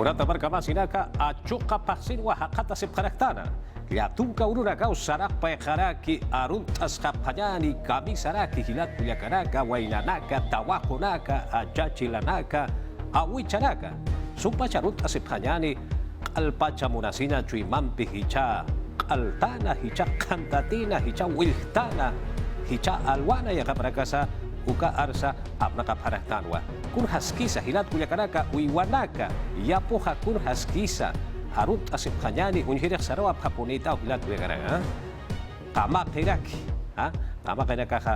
Haburata barkamasinaka achuqa paqsinwa haqata sipqaraqtana. Yatunka urunaka usaraqpa iqaraki aruntas qapqañani kamisaraki hilat kuyakanaka waynanaka tawakunaka achachilanaka awichanaka. Supacharuntas sipqañani qalpacha munasina chuimampi hicha qaltana hicha kantatina hicha wiltana hicha alwana yaqaprakasa uka arsa apnaka paraktanwa kun haskisa hilat kuyakanaka uywanaka yapuja kun haskisa harut asip kanyani unhirek sarawa papunita hilat kuyakanaka kamakiraki kamakiraka ha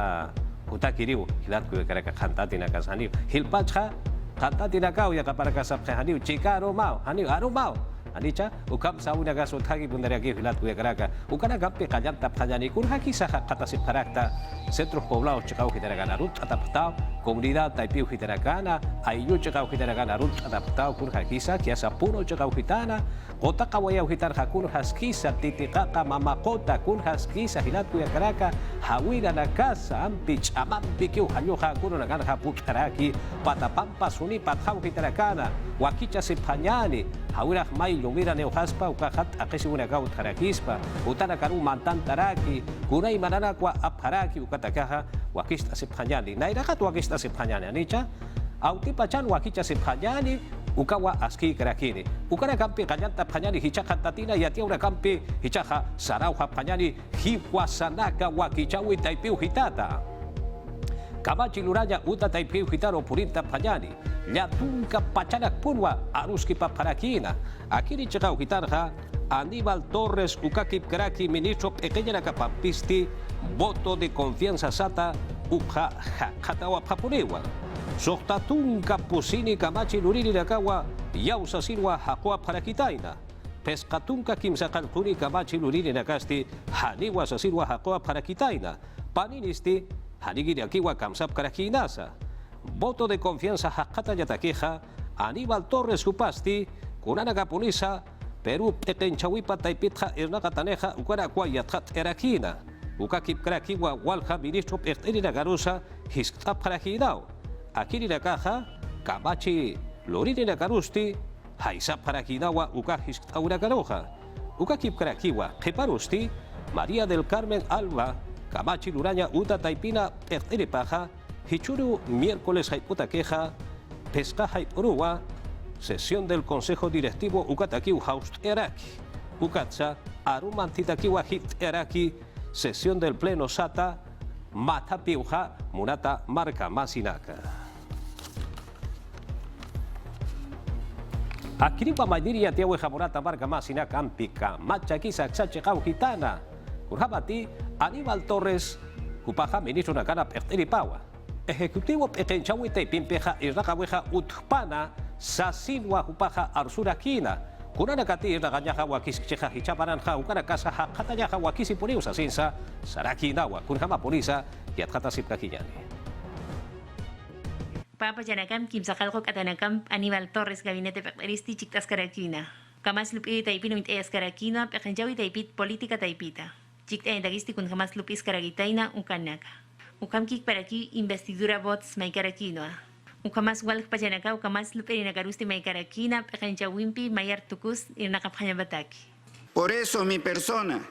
utakiriu hilat kuyakanaka kantatinaka saniu hilpacha kantatinaka uyakaparakasa haniu chikaro mau haniu arumau Anicha, ukam sauna gaso tagi bundaragi hilat kuyakanaka ukana gampe kanyam tap kanyani kun hakisa katasip karakta centros poblados chakau hitaragana rut adaptado comunidad taipiu hitaragana ayu chakau hitaragana rut adaptado kun hakisa kiasa puno chakau hitana kota kawaya hitar hakun haskisa titikaka mamakota kun haskisa hilat kuyakanaka hawira na casa ampich amampi kiu hanyo hakun nagana haputaraki patapampa suni pathau hitaragana wakicha sipanyani hawira mai lumira neohaspa ukahat akesi una gaut harakispa utana karu mantan taraki kunai manana kwa apharaki ukatakaha wakista sipanyani nairakat wakista sipanyani anicha auti pachan wakicha sipanyani ukawa aski karakini ukana kampi kanyanta panyani hicha katatina yatia una kampi hicha sarau panyani hiwasanaka wakichawi taipiu hitata Kamachi luraya uta taipiu hitaro purinta panyani Yatunka pachanak punwa aruski paparakina. Akiri chakau hitarha Aníbal Torres ukakip karaki ministro pequeña nakapampisti voto de confianza sata uka katawa papunewa. Soktatunka pusini kamachi lurini nakawa yausa silwa hakwa parakitaina. Pescatunka kimsakan kuni kamachi lurini nakasti haniwa sasilwa hakwa parakitaina. Paninisti hanigiri akiwa kamsap karakinasa. Voto de confianza hakata yatakeja Aníbal Torres upasti kunana kapunisa Perú pekenchawipa taipitja ernakataneja ukara kwayathat erakina ukakip krakiwa walha ministro perterina garusa hiskta parakinao akiri nakaja kamachi lorinina garusti haisa parakinawa uka hiskta una garoja ukakip krakiwa keparusti María del Carmen Alba kamachi luraña uta taipina perteripaja Hichuru miércoles haiputa queja, pesca haipurua, sesión del Consejo Directivo Ukatakiu Haust Eraki, Ukatsa, Arumantitakiwa Hit Eraki, sesión del Pleno Sata, Matapiuja, Munata Marca Masinaka. Akiripa Maidiria Tiawe Jamurata Marca Masinaka Ampika, Machakisa Xachekau Gitana, Urhabati, Aníbal Torres, Kupaja, ministro Nakana Perteripawa. Ejecutivo pekenchawita y pimpeja irrakaweja utpana sasinwa hupaja arsurakina kunana kati irragañaja wakischeja hichaparanja ukana casa hakatañaja wakisi poniusa sinsa sarakinawa kunjama polisa yatkata sipkakiñani Papa Janakam Kimsajaljo Katanakam Aníbal Torres Gabinete Pekeristi Chictas Karakina Kamas Lupi Taipino Miteas Karakina Pekenchawi Taipit Política Taipita Chicta Dagisti kun Kamas Lupis Karagitaina Ukanaka Ukamkik para aquí investidura bots maicarakinoa. Ukamas walk pajanaka, ukamas luperina garusti maicarakina, pekanchawimpi, mayar tukus, irnakapañabataki. Por eso mi persona.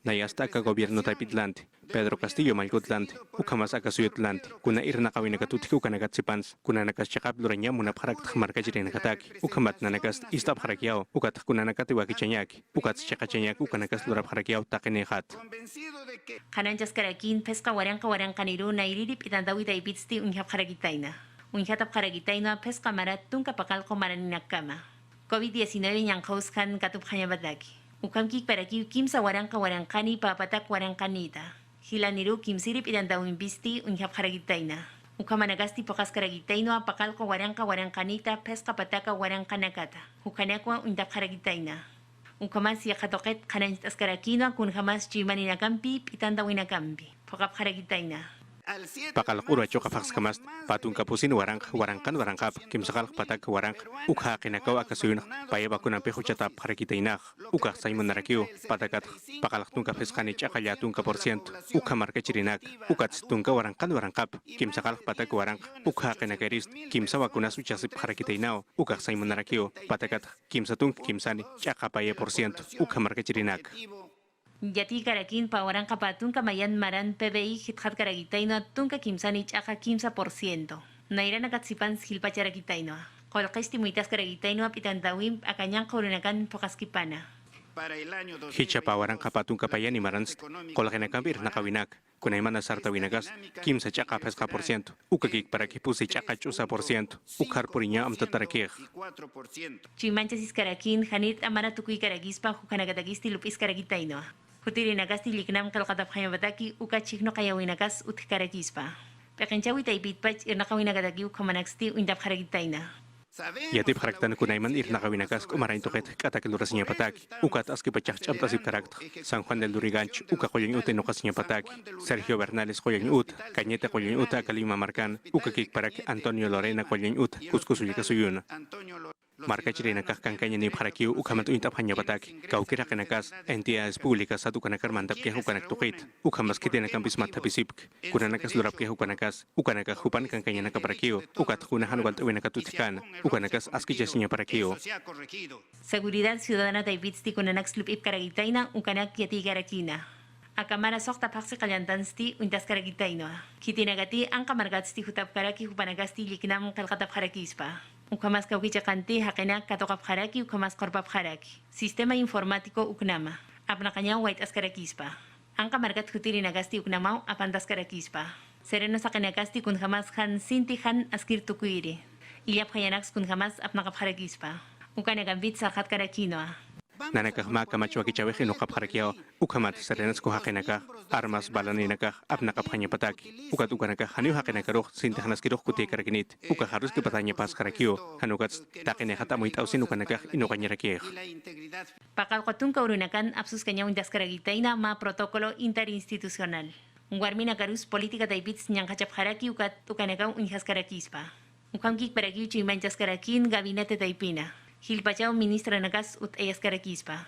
Nayastaka gobierno Taipitlante, Pedro Castillo Malgotlante, Ukamas Akasuyutlante, Kuna Irnakawinakatutik Ukanagatsipans, Kuna Nakaschakap Luranya Munapharak Markajirinakataki, Ukamat Nanakas Istab Harakiao, Ukat Kunanakati Wakichanyaki, Ukat Chakachanyak Ukanakas Lurabharakiao Takenehat. Kananchas Karakin, Pesca Waranka Warankaniro, Nairirip Itandawi Taipitsti, Unhap Harakitaina. Unhatap Harakitaina, Pesca Marat, Tunka Pakalko Maraninakama. COVID-19 Yankauskan Katup Hanyabadaki. Ukamkik para aquí kimsa waranka warankani papatak warankanita. Hilaniru kimsirip idantawimpisti unhap haragitaina. Ukamanagasti pakas karagitaino apakalko waranka warankanita pesca pataka warankanakata. Ukanakwa untap haragitaina. Ukamas yakatoket kananchitas karakino kun jamas chimaninakampi pitandawinakampi. Pakap haragitaina. Pakal ura choka faks kamast patun kapusin warangkan warangkap kimsakal patak warang ukha kinakaw akasuyun paya bakuna pehu chatap harakitainak ukha saymun narakio patakat pakal tungka peskani chakaya tungka % ukha marka chirinak ukat tungka warangkap kimsakal patak warang ukha kinakarist kimsa wakuna suchasip harakitainao ukha saymun narakio patakat kimsatung kimsani chakapaya % ukha marka chirinak. Yati karakin pawaran kapatun kamayan maran PBI hithat karagitaino tunka kimsani chaka 15%. Naira nakatsipan hilpacharakitaino. Kolkesti muitas karagitaino apitantawim akanyang korunakan pokaskipana. Hicha pawaran kapatun kapayani marans kolkenakambir nakawinak kunaiman asarta winagas kimsa chaka peska %, ukakik para kipusi chaka chusa %, ukar purinya amtatarakir. Chimanchas iskarakin hanit amara tukui karagispa hukanagatagisti lupis karagitaino. Hutirinagas liknam kalkataphayabataki ukachikno kayawinagas utkaragispa. Pekenchawi taipitpach irnakawinagataki ukamanaksti uindapharagitaina. Yatip haraktan kunaiman irnakawinagas kumarain tuket katakilurasnya pataki ukat aski pachak chamtasip karakter San Juan del Luriganch ukakoyon ute nokasnya pataki Sergio Bernales koyon ut Cañete koyon ut Kalima Marcan ukakik parak Antonio Lorena koyon ut kuskusuyikasuyun marka chirina kah kankanya ni pharakiu ukhamat uintap hanya pataki kaukira kenakas entidades públicas satu kanakar mantap ke hukanak tukit ukhamas kitena kampis matapisip kunanakas lurap ke hukanakas ukanaka hupan kankanya nakaparakio ukat kunahan walt wenakatutikan ukanakas askijasnya parakio. Seguridad Ciudadana taipitsti kunanax lupip karagitaina ukanak yati karakina. Akamara sokta paksi kalyantansti untas karagitaino. Kitinagati ang kamargatsti hutap karaki hupanagasti liknam kalkatap karakispa. Ukamas kaukichakanti hakena katokap haraki ukamas korpap haraki. Sistema informático uknama. Apnakanya white askarakispa. Ang kamargat hutirinagasti uknamau apantas karakispa. Sereno sa kanagasti kun hamas han sinti han askir tukuiri. Iliap hayanax kun hamas apnakap harakispa. Ukanagambit sa khat karakinoa. Nanakah maka machwa kichawehi no kapharakio ukamat serenas ko hakenaka armas balaninaka apnakap hanya pataki ukat ukanaka haniu hakenaka roh sintahanas kiroh kuti karakinit uka harus kipatanya pas karakio hanukat takene hata muitausin ukanaka inokanya rakieh. Pakal kotun kaurunakan apsus kanya undas karagitaina ma protokolo interinstitucional. Warmina karus politika taipits nyang kachap haraki ukat ukanaka unhas karakispa. Ukamkik parakiu chimanchas karakin gabinete taipina. Hilpachao ministra nagas ut eyas karakispa.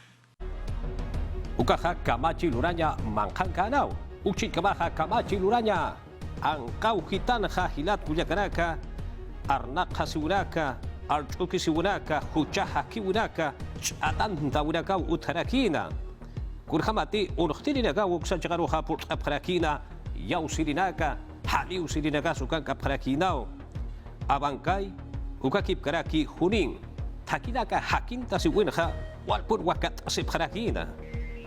Ukaha kamachi luranya mangkang kanau. Ucit kamaha kamachi luranya. Angkau hitan ha hilat kuyakaraka. Arnak hasiwunaka. Archuki siwunaka. Huchaha kiwunaka. Chatan tawunaka utarakina. Kurhamati urhtirinaka uksachagaruha purtapharakina. Yausirinaka. Haliusirinaka sukan kapharakinao. Abangkay. Ukakip karaki huning. Takinaka hakinta si winha walpur wakat si parakina.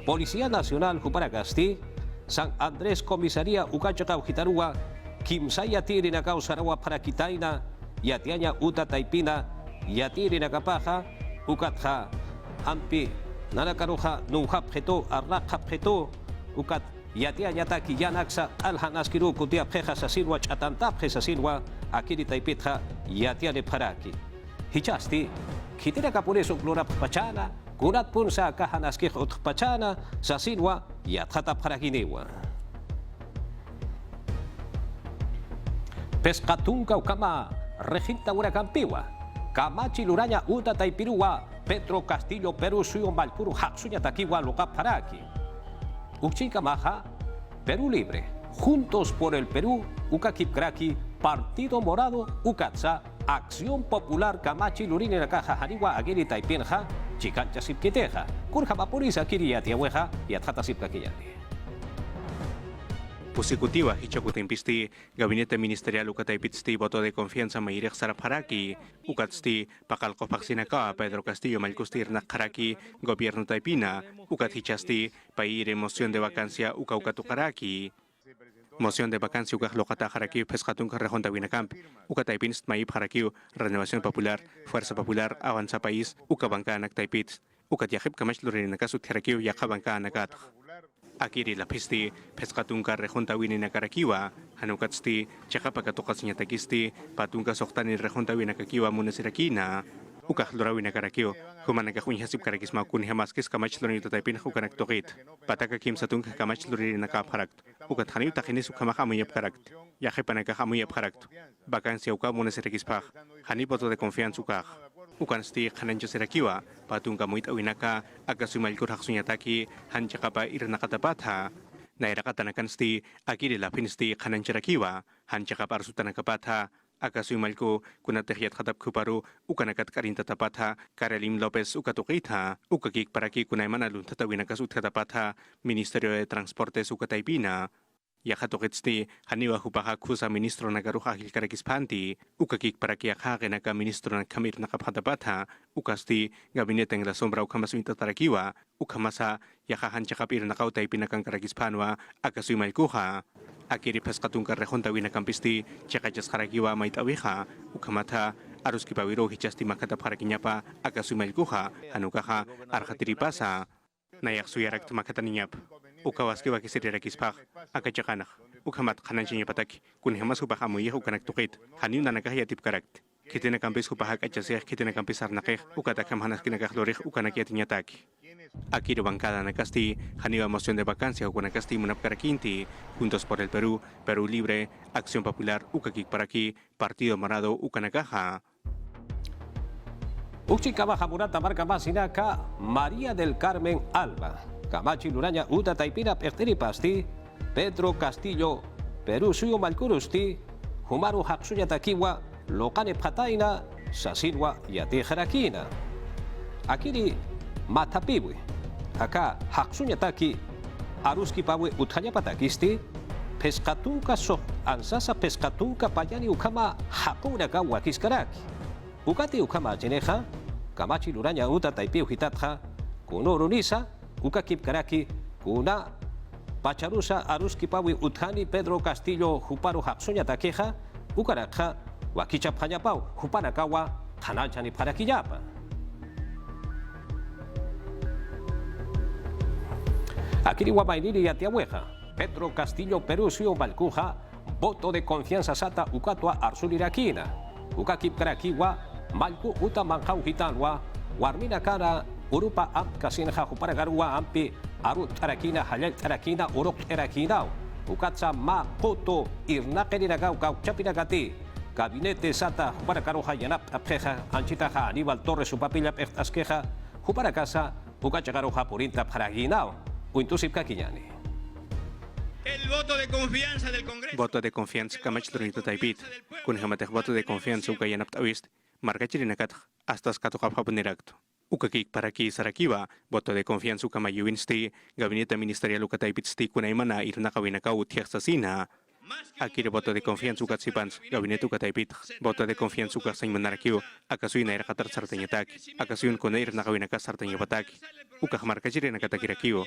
Policía Nacional Huparagasti, San Andrés Comisaría Ukachakau Hitarua, Kimsaya Tirinakau Sarawa Parakitaina, Yatianya Uta Taipina, Yatirinakapaja, Ukatha, Ampi, Nanakaruja, Nuhapjeto, Arrakapjeto, Ukat, Yatianya Taki Yanaksa, Alhanaskiru, Kutia Peja Sasilwa, Chatantap Sasilwa, Akiri Taipitja, Yatiane Paraki. Hichasti, Kitira kapulis uklurap pachana, kunat pun sa kahanaskih ut pachana, sa sinwa, yathatap harakiniwa. Pescatungkaw kama, reginta urakampiwa, kamachi luranya uta taipirua, Petro Castillo Peru suyo malpuru haksunya takiwa lokap haraki. Ukchinka maha, Perú Libre, Juntos por el Perú, Ukakipkraki, Partido Morado, Ukatsa, Acción Popular Kamachi Lurini Nakaja Haniwa Agiri Taipinja, Chicancha Sipkiteja, Kurjamapurisa Kiriati Aweja y Atjata Sipkakiyani. Pusikutiva hichakutempiste Gabinete Ministerial ukataipitsti voto de confianza mairek sarapharaki ukatsti pakalko paksinaka Pedro Castillo malkustir nakharaki gobierno taipina ukat hichasti paire moción de vacancia ukaukatukharaki moción de vacancia ukahlokata haraki pescatun rejonta winacamp ukataipinst maip haraki Renovación Popular Fuerza Popular Avanza País ukabanka taipit ukat yahib kamash lurinakasut haraki yakabanka anakat Akiri lapisti, pescatungka rejunta winina karakiwa, hanukatsti, chakapakatukas nyatakisti, patunka soktani rejunta winakakiwa munasirakina. ukah lorawi na karakyo humana ka hunya hasip karakis ma kun hamaskis kamach lori to taipin hukanak tokit pataka kim satung kamach lori na kaparakt ukat khani utakini sukama kamuyap karakt ya panaka kamuyap karakt vacancia uka mona serekis pag hani voto de confianza ukah ukan sti khanancho serakiwa patung kamuit awinaka agasumal kur haksunya taki hancha kapa irna katapatha naira katanakan sti akiri lapin sti khanancho rakiwa hancha kapa arsutana kapatha akasumal ko kunatehiat khatap kuparu ukanakat karinta tapatha Karelim Lopez ukatukita ukakik paraki kunay manalun tatawinakas utkatapatha Ministerio de Transportes ukataipina Yakatokitsti haniwa hupaha kusa ministro nagaruha hilkarakispanti ukakik paraki akha naka ministro nakamir nakaphatapatha ukasti gabinete ng la sombra ukamaswinta tarakiwa ukamasa yakahan chakapir nakautay pinakang karakispanwa akasuy malkuha akiri paskatong karehonta winakampisti chakachas karakiwa maitawiha ukamata arus kipawiro hichasti makatap karakinyapa akasuy malkuha hanukaha arhatiripasa nayak suyarak tumakataninyap ukawas kiwa kisirirakispak akachakanak ukamat khananchinya patak kun hemas hupah amuye ukanak tukit hanin nanakahiyatip karakt kitina kampis hupahak achaseh kitina kampis arnakeh ukatakam hanas kinakahlorih ukanak yatinyatak akiri bancada nakasti haniwa moción de vacancia ukanakasti munap karakinti Juntos por el Perú Perú Libre Acción Popular ukakik paraki Partido Morado ukanakaha Uxicaba Jamurata marca Masinaka María del Carmen Alba Camachi Luraña Uta Taipina Pasti Pedro Castillo Perú Suyo Malcurusti Humaru Haksuya Takiwa Lokane Pataina Sasirwa Yati Jarakina Akiri Matapiwi Aka Haksuya Taki Aruski Pawe Utjanya Patakisti Pescatunca So Ansasa Pescatunca Payani Ukama Hakuna Kawa Kiskaraki Ukati Ukama Jeneja Camachi Luraña Uta Taipiu Hitatja Kunurunisa Uka Kipkaraki, Kuna, Pacharusa, Aruski Pawi, Uthani, Pedro Castillo, Juparu Haksunya Takeja, Ukaraka, Wakicha Panyapau, Jupanakawa, Hanachani Parakiyapa. Akiri Wamainiri y Atiahueja, Pedro Castillo, Perú, Sio Malcuja, voto de confianza Sata, Ukatua, Arsulirakina, Uka Kipkarakiwa, Malku, Uta Manjau Gitanwa, Warmina Kara, Urupa Amp Kasinha Huparagarua Ampi Arut Tarakina Halal Tarakina Urok Tarakina Ukatsa Ma Poto Irnakeragau Chapinagati Gabinete Sata Huparakaroja Yanap Apjeja Anchitaja Aníbal Torres Upapilla Asqueja Huparacasa Ukachagaroja Purinta Paraginao Uintusip Kakiñani. El voto de confianza del Congreso. Voto de confianza Kamach Lorito Taipit kun hamatek voto de confianza ukayanap tawist markachirinakat hasta skatokaphapunirakt ukakik paraki sarakiwa voto de confianza ukamayuinsti gabinete ministerial ukataipitsti kunaimana irnakawinaka utiaksasina akiri voto de confianza ukatsipans gabinete ukataipit voto de confianza ukasaymanarakiu akasuina irakatar sartanyatak akasuyun kuna irnakawinaka sartanyapatak ukahmarkachirinakatakirakiu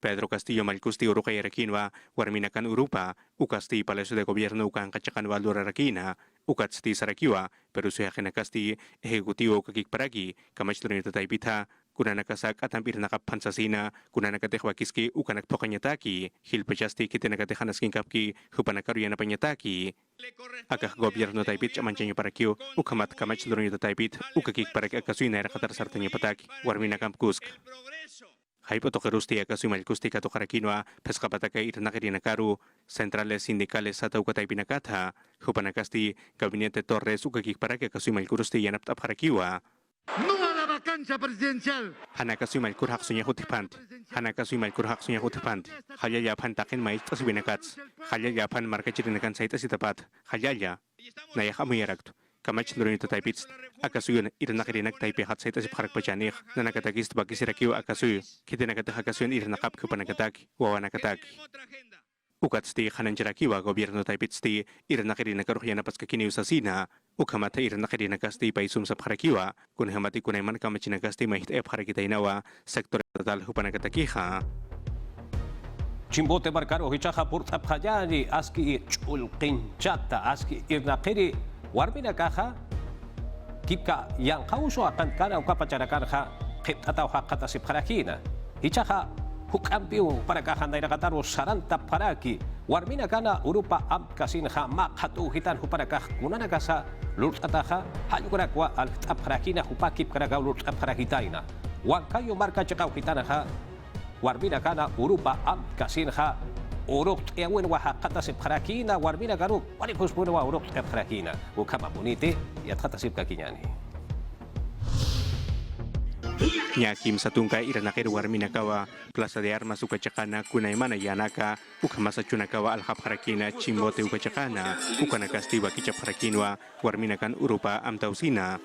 Pedro Castillo Malcusti Urukay Arakinwa, Warminakan Urupa, Ukasti Palacio de Gobierno Ukan Kachakan Valor Arakina, Ukatsti Sarakiwa, Pero Suyakin Kasti, Ejecutivo Kakikparaki, Kamachlunita Taipita, Kunanakasak Atampir Nakapansasina, Kunanakatehwakiski, Ukanak Pokanyataki, Hilpachasti Kitinakatehanaski Kapki, Hupanakariana Panyataki. Akah Gobierno Taipit Chamanchaño Parakio, Ukamat Kamachlunita Taipit, Ukakik Parak Akasuina Rakatar Sartanya Pataki, Warminakan Kusk. Haipotokerusti akasuy malkusti katokarakinoa pescapataka irnakarinakaru centrales sindicales sata ukataipinakatha hupanakasti gabinete Torres ukakik para que akasuy malkurusti yanaptaparakiwa ¡No a la vacancia presidencial! Hanakasuy malkur haksunya hutipant Hanakasuy malkur haksunya hutipant Halyaya pantakin maistas binakats Halyaya pan markachirinakan saita sitapat Halyaya nayahamuyaraktu Kamach Lorito Taipits, Akasuyun, Irnakirinak Taipi hat Saitas Parakpachanik, Nanakatakist Bakisirakiu Akasuy, Kitinakatakasun Irnakap Kupanakatak, Wawanakatak. Ukatsti Hananjarakiwa, Gobierno Taipitsti, Irnakirinakarujana Paskakini Usasina, Ukamata Irnakirinakasti Paisum Saparakiwa, Kunhamati Kunaiman Kamachinakasti Mahit Epharakitainawa, Sector Total Hupanakatakiha. Chimbote Marcaro Hichaja Purta Payani, Aski Chulkinchata, Aski Irnakiri. Warmina kaha kipka yang kauso akan kana ukapacarakarha qitataw hakata sipharakina hichaha hukampiu para kahanday na kataro saranta paraki warmina kana urupa am kasin ha makatu hitan para kah kunana kasa lut ataha hayu karakwa al aparakina hupakip karaka lut aparakitaina wakayo marka cakau hitana ha warmina kana urupa am kasin ha uruk ewen wa hakata sip parakina warmina karu wali puspuna wa uruk parakina ukama bonite ya kata sip kakinyani. Nyakim satungka iranakir warmina kawa Plaza de Armas ukachakana kunaimana yanaka ukamasa chunakawa alhap harakina chimbote ukachakana ukanakastiwa kichap harakinwa warmina kan urupa amtausina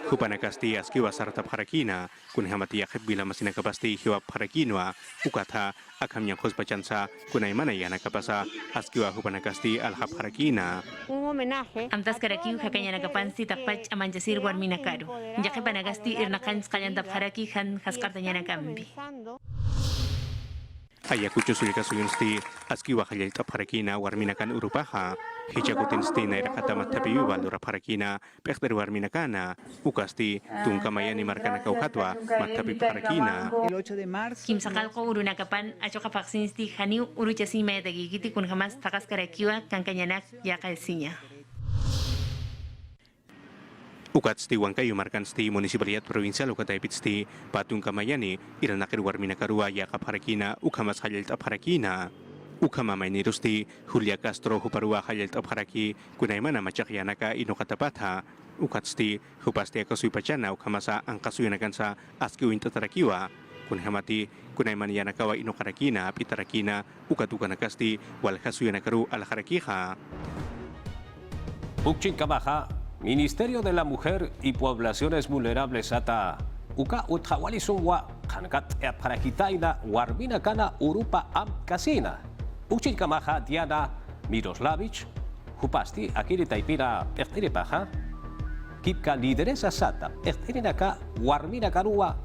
kupanakasti askiwa sartap harakina kunhamati yakib bila masina kapasti hiwap harakinwa ukatha akam yang pacansa kunaimana yanaka pasa askiwa kupanakasti alhap harakina. Un homenaje Amtas karakiu hakanya nagapansi takpach amanjasir warmina karu. Jake panagasti irnakan sekalian tap haraki han haskartanya nagambi. Ayakucho sulika suyunsti askiwa khalil tap harakina warmina kan urupaha hijakutin sti naira kata matapiyu balura harakina pekter warmina kana ukasti tungkamayani markana kaukatwa matapi harakina. Kim sakal ko uru nakapan acho ka vaksinsti haniu uru chasi maya dagigiti kun hamas takas karakiwa kan kanyanak yakalsinya. Ukatsti wangkayu markansti munisipalidad provinsial ukataipitsti patung kamayani iranakir warmina karua yakap harakina ukamas halil tap harakina ukama mainirusti Julia Castro huparua halil tap haraki kunaimana macakyanaka inokatapatha ukatsti hupasti akasui pacana ukamasa angkasuyanakansa askiwin tatarakiwa kunhamati kunaiman yanakawa inokarakina pitarakina ukatukanakasti walhasuyanakaru alharakiha. Ukchin Kabaja, Ministerio de la Mujer y Poblaciones Vulnerables ata uka uthawali sungwa kankat parakitaina warmina kana urupa am kasina. Ukchin Kamaha Diana Miroslavich, hupasti akiri taipira ehtiri paha, kipka lideresa sata ehtiri naka warmina karua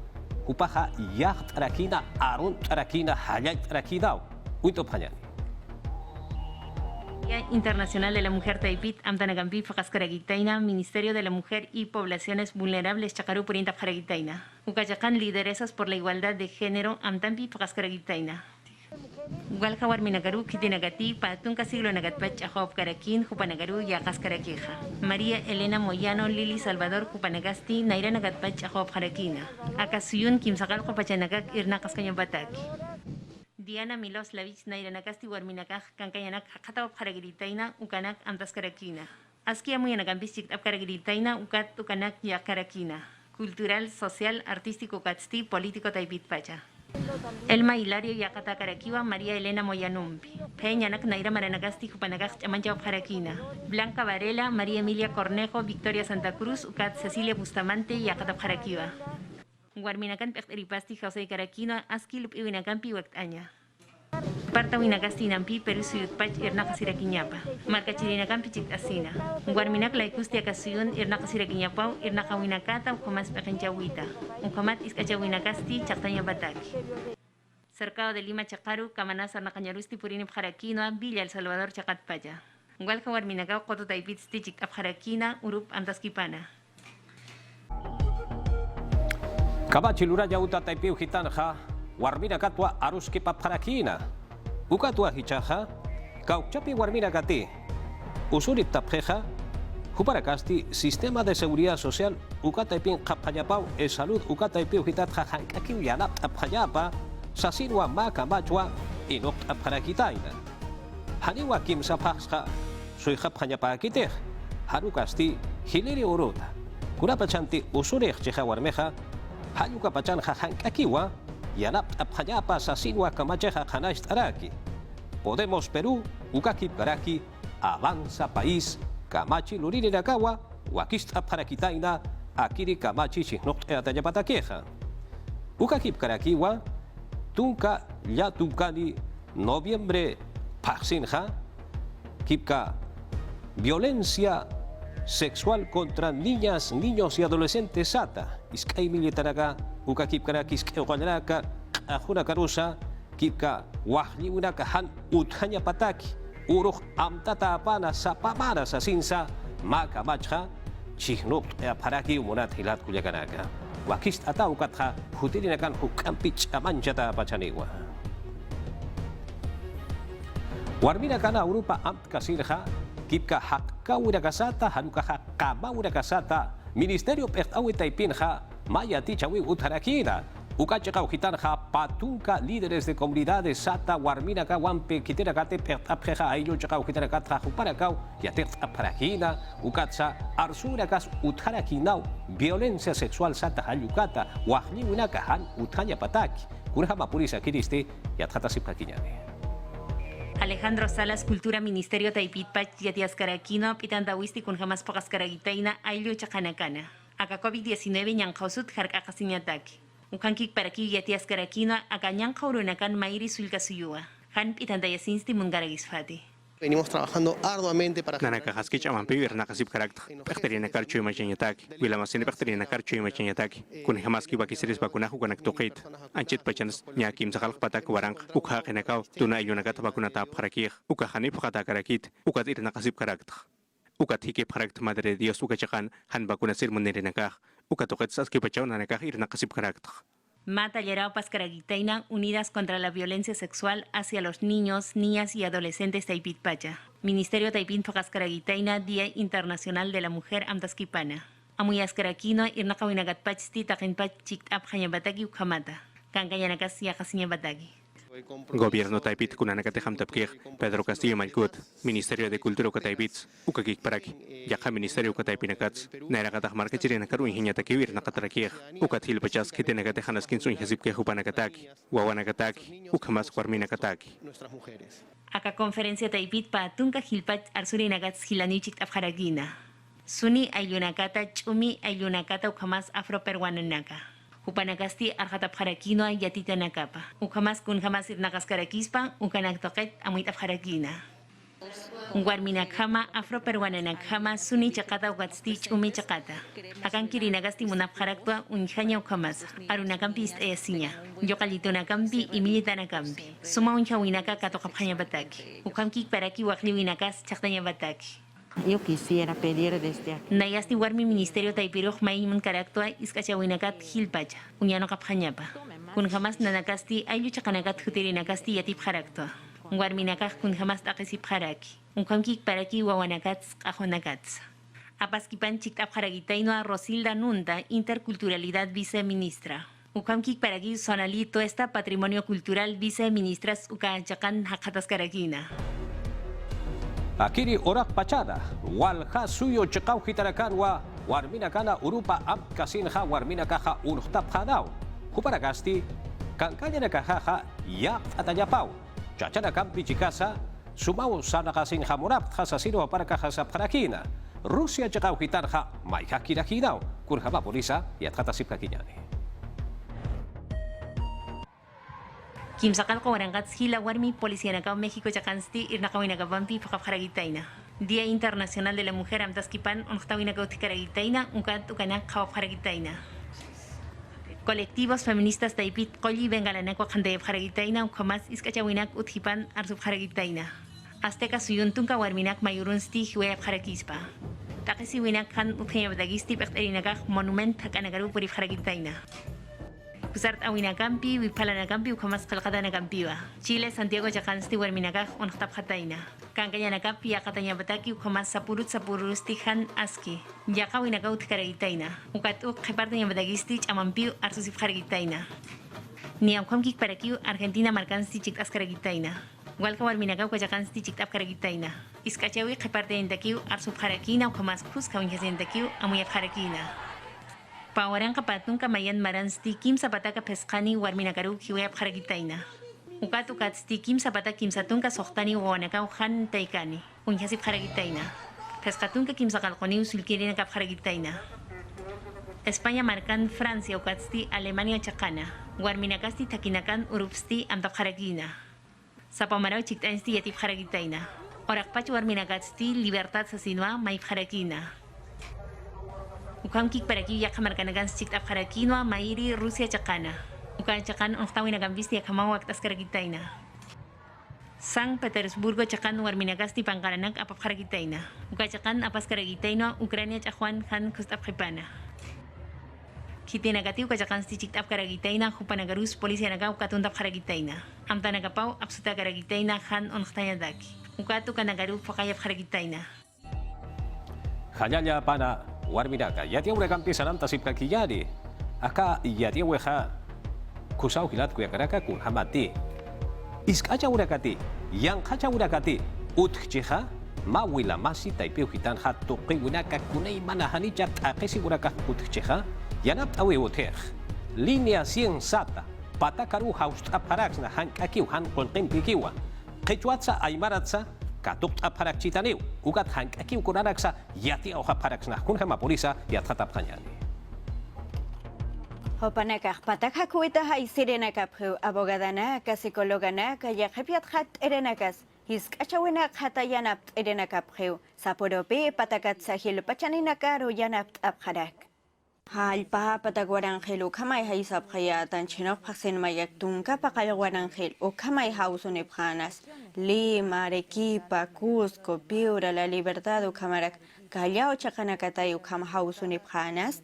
hupaha yacht rakina arun rakina hayat rakidao. Uito panyani. Día Internacional de la Mujer Taipit, Amtanagampi, Fakaskaragitaina, Ministerio de la Mujer y Poblaciones Vulnerables, Chacaru Purinta Faragitaina. Ucachacan, Lideresas por la Igualdad de Género, Amtampi, Fakaskaragitaina. Walhawar Minagaru, Kitinagati, Patunca Siglo Nagatpach, Ahop Karakin, Jupanagaru, Yakaskaraqueja. María Elena Moyano, Lili Salvador, Jupanagasti, Naira Nagatpach, Ahop Harakina. Akasuyun, Kimsakal, Jopachanagak, Irnakaskanyabataki. Diana Miloslavich nairanakasti warminakaj kankayanak hakataw karagiritaina ukanak amtaskarakina. Askia muyanagampis chiktap karagiritaina ukat ukanak yakarakina. Cultural, social, artístico katsti, político taipitpacha. Elma Hilario yakata karakiwa María Elena Moyanumpi. Peñanak naira maranagasti jupanakaj chamancha karakina. Blanca Varela, María Emilia Cornejo, Victoria Santa Cruz, ukat Cecilia Bustamante yakata karakiwa. Warminakan pekteripasti Jose Karakino askilup iwinakampi waktanya. Parta winagasti nampi Peru suyutpach irna kasirakinyapa. Marka chirinakampi chiktasina. Warminak laikusti akasuyun irna kasirakinyapau irna kawinakata ukamas pekenchawita. Ukamat iskachawinakasti chaktanya bataki. Cercado de Lima Chacaru, Camanasa Nacañarusti Purini Jarakino, Villa El Salvador Chacatpaya. Walka Warminaka Koto Taipitsti Chikap Jarakina, Urup Antaskipana. Kabachi luraya uta taipiu hitanja warmina katwa aruski paparakina ukatwa hichaja kaukchapi warmina kati usurip tapjeja huparakasti sistema de seguridad social ukataipin kapayapau e salud ukataipiu hitatja hankakiu yanap tapjayapa sasinwa makamachwa inok paparakitaina haniwa kimsapajja soy japjayapa kitej harukasti hiliri uruta kurapachanti usurij cheja warmeja Hayuka pachan hahankakiwa, yanap apjayapa sasinwa kamacheja hanash taraki. Podemos Perú, ukakip garaki, avanza país, kamachi lurini nakawa, wakist apjarakitaina, akiri kamachi chihnok eatayapatakeja. Ukakip karakiwa, tunka ya tunkani, noviembre paksinja, kipka violencia sexual contra niñas, niños y adolescentes sata. Iskay militaraga, uka kipkara kiskay okanaraka, ahuna karusa, kipka wahli unaka han uthanya pataki, uruh amtata apana sa pamara sa sinsa, maka machha, chihnuk paraki umunat hilat kuyakanaka. Wakist ata ukatha, hutirinakan hukampich amanchata pachaniwa. Warmina kana Europa amt kasirha kipka hakka urakasata hanuka hakama urakasata Ministerio Pertawi Taipinha Maya Tichawi Utarakina Ukachaka Ukitanha Patunka líderes de comunidades Sata Warmina Kawampe Kitirakate Pertapjeja Ayo Chaka Ukitarakata Uparakau Yatet Aparakina Ukatsa Arsurakas Utarakinau Violencia sexual Sata Hayukata Wahni Winakahan Utanya Pataki Kurhama Purisa Kiriste Yatata Sipakiñane. Alejandro Salas, Cultura Ministerio Taipitpach, Yatias Caraquino, Pitandawisti con jamás pocas caragitaina, Ailio Chacanacana. Aka COVID-19 ñanqausut harkakasiñataki. Ukankik para aquí Yatias Caraquino, aka ñanqaurunakan Mairi Sulcasuyua. Han Pitandayasinsti Mungaragisfati. Venimos trabajando arduamente para Nanaka haskich amampi nakasip karakter. Pekterina karchu imachinataki. Wilamasine pekterina karchu imachinataki. Kun hamaski bakisiris bakunahu kanak tokit. Anchit pachanas nyakim sakal patak warang. Ukha kenakau tuna ayunakat bakunata parakir. Ukha hanip kata karakit. Ukat ir nakasip karakter. Ukat hike parakter madre Dios ukachakan han bakunasir munirinakah. Ukat tokit saski pachau nanakah ir nakasip karakter. Mata Yaraupas Caragitaina, Unidas contra la Violencia Sexual hacia los Niños, Niñas y Adolescentes Taipitpacha. Ministerio Taipin Pocas Caragitaina, Día Internacional de la Mujer Amtaskipana. Amuyas Caraquino, Irnakawinagatpachti, Takinpach, Chiktap, Hayabataki, Ukamata. Kankayanakas, Yakasiñabataki. Gobierno Taipit kunanakate hamtapkir, Pedro Castillo Malkut, Ministerio de Cultura Kataipits, Ukakik Paraki, Yaka Ministerio Kataipinakats, Nairakatak Markachirinakarun Hinyatakivir Nakatrakir, Ukatil Pachas Kitenakate Hanaskinsun Hasipke Hupanakataki, Wawanakataki, Ukamas Kwarminakataki. Aka Conferencia Taipit pa Tunka Hilpach Arsurinagats Hilanichik Afharagina. Suni Ayunakata Chumi Ayunakata Ukamas Afroperuananaka. Upanakasti arhatap harakino yatita nakapa. Ukamas kun hamas irnakas karakispa, ukanak toket amuit afharakina. Warmina kama afroperuana nakama suni chakata ukatsti chumi chakata. Akan kirinagasti munap haraktua unjanya ukamas. Arunakampi istayasinya. Yokalito nakampi imilita nakampi. Suma unjawinaka katokapanya bataki. Ukamkik paraki wakliwinakas chaktanya bataki. Yo quisiera pedir desde aquí. Nayasti warmi Ministerio Taipiroj Maimun Karaktua Iskachawinakat Hilpacha, Uñano Kaphañapa. Kun jamás nanakasti ayu chakanakat hutirinakasti yatip haraktua. Warminakaj kun jamás takisip haraki. Unkamkik paraki wawanakats ajonakats. Apaskipan chiktap haragitaino Rosilda Nunda, Interculturalidad Viceministra. Ukamkik paraki sonalito esta Patrimonio Cultural Viceministras Ukachakan Hakatas Karakina. Akiri orak pachada, walha suyo chikau hitarakanwa, warmina kana urupa amp kasinha warmina kaha unuhtap hadau. Huparagasti, kankanya na kahaha yak atanyapau. Chachana kampi chikasa, sumau sana kasin hamurap hasasino para kahasap harakina. Rusia chikau hitarha may hakirakinau, kurhaba polisa yat hatasip kakinyani. Kimsakal ko warangkat hila warmi Policía Nacao México Chacansti Irnakawinakabampi Pakapharagitaina. Día Internacional de la Mujer Amtaskipan Onhtawinakautikaraguitaina Unkat Ukanak Kawapharagitaina. Colectivos feministas Taipit Kolli Bengalanakwa Kandayapharagitaina Unkamas Iskachawinak Uthipan Arsupharagitaina. Azteca Suyuntunka Warminak Mayurunsti Hiwayapharakispa. Takisi Winak Han Uthayabdagisti Pektarinakak Monument Hakanagaru Puripharagitaina. Kusart awinakampi, wipalanakampi, ukamas kalkadanakampiwa. Chile, Santiago, Chacansti, Warminakaj, Onhtapjataina. Kankayanakapi, Yakatañabataki, ukamas sapurustihan aski. Yakawinakau tikaragitaina. Ukatu, Kepartañabatagisti, Chamampiu, Arsusifjaragitaina. Ni aukamkik parakiu, Argentina marcansti chiktaskaragitaina. Walka Warminakau, Chacansti, chiktapkaragitaina. Iskachawi, Kepartañantakiu, Arsufjarakina, ukamas Kuskawinjasiantakiu, Amuyapjarakina. Pawaran kapatun kamayan maransti kim sapataka pesqani warminakaru hiwayap haragitaina. Ukat kim sapata kim satunka sohtani wawanakaw han taikani. Unhasip haragitaina. Pescatunka kim sakalqoni usulkirina kap haragitaina. España marcan Francia ukatsti Alemania chakana. Warminakasti takinakan urupsti amtap haragina. Sapamaraw chiktainsti yatip haragitaina. Orakpach warminakasti libertad sasinwa maip haragina. Ukamkik paraki yakamarkanagan chiktap harakinwa mairi Rusia chakana. Ukan chakan onhtawinagan visti yakamawak taskaragitaina. San Petersburgo chakan warminagasti pangkaranak apap haragitaina. Ukan chakan apas karagitaina Ucrania chajuan han kustap hipana. Kiti negatiu kajakan stichiktap karagitaina hupanagarus polisi nagau katundap karagitaina. Amta nagapau absuta karagitaina han onhtayadaki. Ukatu kanagaru fakayap karagitaina. Hanyanya pana warminaka yatia urakampi sanam tasip kakiyari. Aka yatia weha kusau hilat kuyakaraka kun hamati. Iskacha urakati yang kacha urakati utjiha mawila masi taipiu hitan hatu qiwinaka kunay manahani jak akesi uraka utjiha. Yanap awe hoter. Línea 100 sata. Patakaru haust aparax na han akiu han kontemplikiwa. Kechuatsa aymaratsa katuk aparak citaniu. Ugat han akiu kunaraksa yati au aparax na kunhama polisa yathatap kanyani. Hopanakak patak hakuita hai sirenakap hu abogadana ka psikologana ka yakepiat hat erenakas. Hiskachawena hata yanap erenakap hu. Saporope patakat sahil pachaninaka ro yanap apharak. Hal pa patagwarang khil o kamay haisap kaya tan chinok paksin mayak tungka pakalagwarang khil o kamay hauso ni Phanas. Lima, Arequipa, Cusco, Piura, La Libertad o kamarak kayao chakanakatay o kam hauso ni Phanas.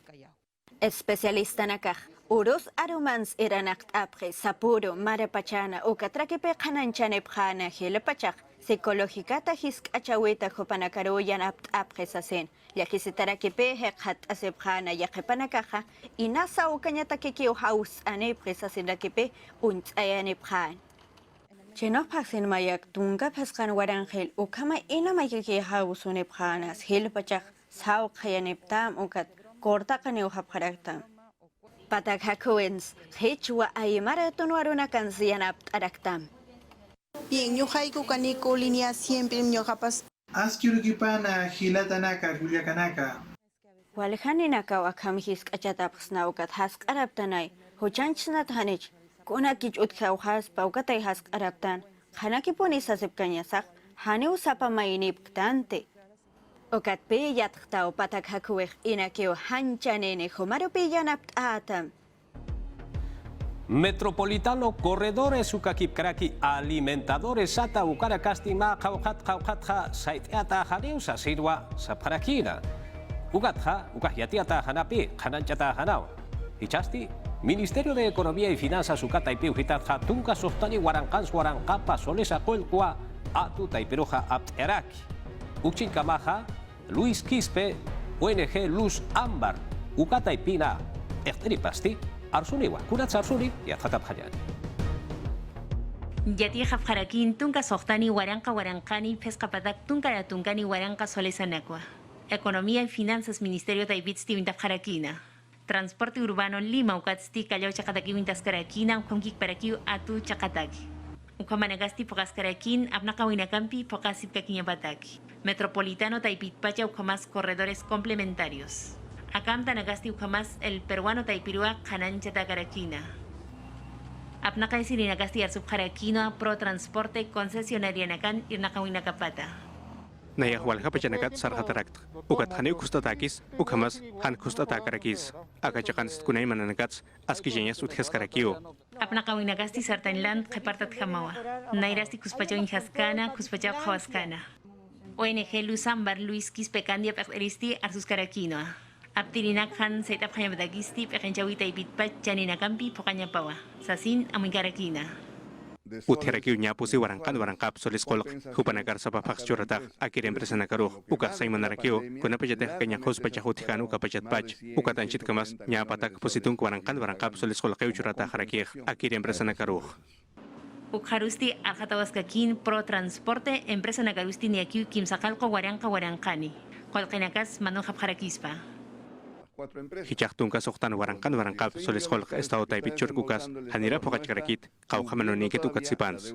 Especialista nakak. Uros aromans iranakt apre sapuro marapachana o katrakipe kananchanep khana hilapachak. Psikologikata hisk achaweta hopanakaro yan apre sasen. Yakisitarakipe hekhat asepkhana yakepanakaja inasa o kanyatakikiu haus anepre sasendakipe unt ayanepkhan. Chenok paksin mayak tunga paskan warangel o kama inamayaki haus unepkhanas hilapachak sao kayaneptam ukat korta kaneu hapkaraktam. Patak hakuens, hechua aymara tunwarunakan siyanap araktam. Bien, yo haiku kaniko línea siempre yo capaz. Askirukipana hilatanaka kuliakanaka. Walhaninaka wakam hisk achatapsna ukat hask araptanay, hochanchna tanich, kunakich utkauhas paukatay hask araptan, hanakipuni sasip kanyasak, hani usapa mainip ktante. Ukat pe yatktaw patak hakuwek inakyo hanchanene humarupi yanapt atam. Metropolitano corredores ukakipkaraki alimentadores sata ukarakasti ma kaukat saitiata haneusa sirwa saparakina. Ugatha ukahyatiata hanapi hananchata hanao. Hichasti Ministerio de Economía y Finanzas ukata ipiu hitatha tunka sohtani warankans warankapa solesa kolkua atu taiperoja apteraki. Ukchin kamaha Luis Quispe ONG Luz Ámbar ukata ipina ekteripasti Arsuniwa, kunat Arsuni, yathatap hayan. Yati hafharakin tunka sohtani waranka warankani pescapatak tunka tunkani waranka solesanakwa. Economía y Finanzas Ministerio Taibitsti Wintafharakina. Transporte Urbano Lima ukatsti kallaw chakataki wintaskarakina ukamkik parakiu atu chakataki. Ukamanagasti pokaskarakin apnaka winakampi pokasipkakinya bataki. Metropolitano Taipitpacha ukamas corredores complementarios. Akam tanagasti ukamas el peruano Taipirua Kanancha Takarakina. Apnaka isirinagasti arsub Harakina Pro Transporte Concesionaria Nakan Irnakawinakapata. Nayahwalha pachanakat sarhatarakt. Ukat hani ukustatakis, ukamas han kustatakarakis. Akachakan kunay mananagats askijenias uthaskarakio. Apnakawinagasti sartainland Kepartat Hamawa. Nairasti kuspachaw inhaskana, kuspachaw hawaskana. ONG Luz Ámbar Luis Quispe Candia Peristi Arsus Karakinoa. Aptirinak han setap kanya badagisti pekenjawita ibitpat janinakampi pokanya pawa. Sasin amoy karakina. Utherakiu nyapusi warangkap solis kolok hupanagar sa papak churatak akir empresa nakaruh uka sa imanarakiu kuna pajatek kanya hos pajahutikanu ka pajatpach uka tanchit kamas nyapatak positung warangkap solis kolokeu churatak harakih akir empresa nakaruh. Ukharusti Alhatawaskakin Pro Transporte empresa nakarusti niakiu kimsakalko warankani. Kolkinakas manujap harakispa. Hichaktunka sohtan warangkap solis kolok estado taipit churkukas hanira pokachkarakit kauhamanonikit ukatsipans.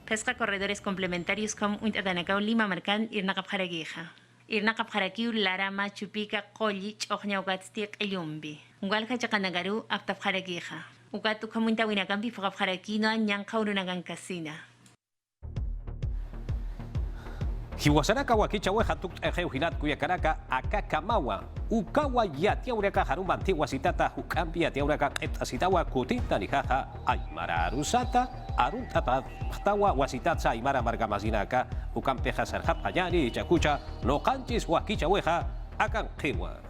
Pesca corredores complementarios com Untadanakau Lima Marcan Irnakap Harageja. Irnakap Harakiu Larama Chupica Kolich Ojñaugatstik Elumbi. Ungalka Chakanagaru Aptap Harageja. Ugatu Kamunta Winakampi Fogap Harakino Nyankaurunangan Casina. Hiwasaraka wakichawe hatuk hilat kuyakaraka akakamawa ukawa yatia ureka harumba antigua sitata hukampi yatia ureka asitawa kutinta nihaha aymara arusata aruntata tawa wasitatsa aymara margamazinaka ukampeja sarhap hayani chakucha no kanchis wakichaweja akan kiwa.